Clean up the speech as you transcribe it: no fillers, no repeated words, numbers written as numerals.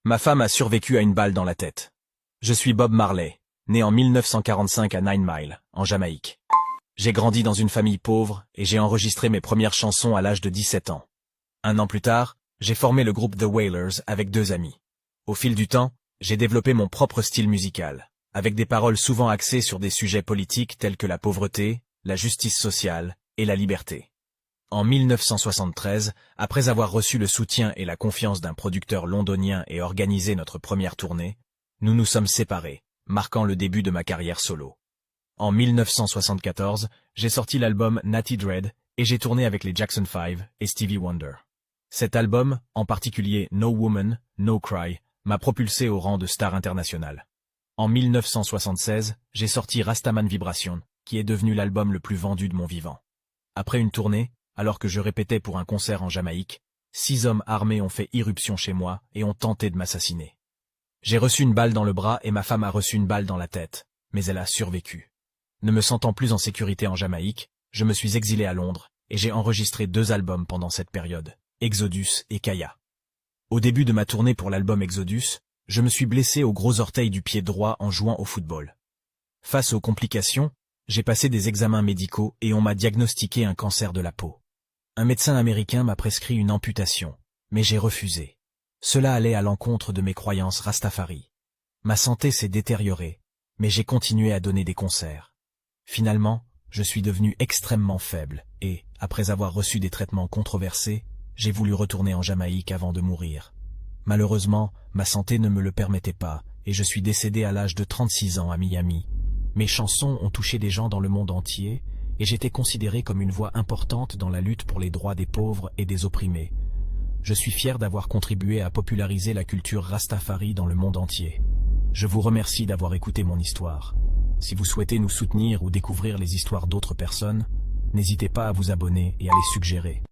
Ma femme a survécu à une balle dans la tête. Je suis Bob Marley, né en 1945 à Nine Mile, en Jamaïque. J'ai grandi dans une famille pauvre et j'ai enregistré mes premières chansons à l'âge de 17 ans. Un an plus tard, j'ai formé le groupe The Wailers avec 2 amis. Au fil du temps, j'ai développé mon propre style musical, avec des paroles souvent axées sur des sujets politiques tels que la pauvreté, la justice sociale et la liberté. En 1973, après avoir reçu le soutien et la confiance d'un producteur londonien et organisé notre première tournée, nous nous sommes séparés, marquant le début de ma carrière solo. En 1974, j'ai sorti l'album Natty Dread et j'ai tourné avec les Jackson 5 et Stevie Wonder. Cet album, en particulier No Woman, No Cry, m'a propulsé au rang de star internationale. En 1976, j'ai sorti Rastaman Vibration, qui est devenu l'album le plus vendu de mon vivant. Après une tournée, alors que je répétais pour un concert en Jamaïque, 6 hommes armés ont fait irruption chez moi et ont tenté de m'assassiner. J'ai reçu une balle dans le bras et ma femme a reçu une balle dans la tête, mais elle a survécu. Ne me sentant plus en sécurité en Jamaïque, je me suis exilé à Londres et j'ai enregistré 2 albums pendant cette période, Exodus et Kaya. Au début de ma tournée pour l'album Exodus, je me suis blessé au gros orteil du pied droit en jouant au football. Face aux complications, j'ai passé des examens médicaux et on m'a diagnostiqué un cancer de la peau. Un médecin américain m'a prescrit une amputation, mais j'ai refusé. Cela allait à l'encontre de mes croyances rastafari. Ma santé s'est détériorée, mais j'ai continué à donner des concerts. Finalement, je suis devenu extrêmement faible et, après avoir reçu des traitements controversés, j'ai voulu retourner en Jamaïque avant de mourir. Malheureusement, ma santé ne me le permettait pas et je suis décédé à l'âge de 36 ans à Miami. Mes chansons ont touché des gens dans le monde entier et j'étais considéré comme une voix importante dans la lutte pour les droits des pauvres et des opprimés. Je suis fier d'avoir contribué à populariser la culture Rastafari dans le monde entier. Je vous remercie d'avoir écouté mon histoire. Si vous souhaitez nous soutenir ou découvrir les histoires d'autres personnes, n'hésitez pas à vous abonner et à les suggérer.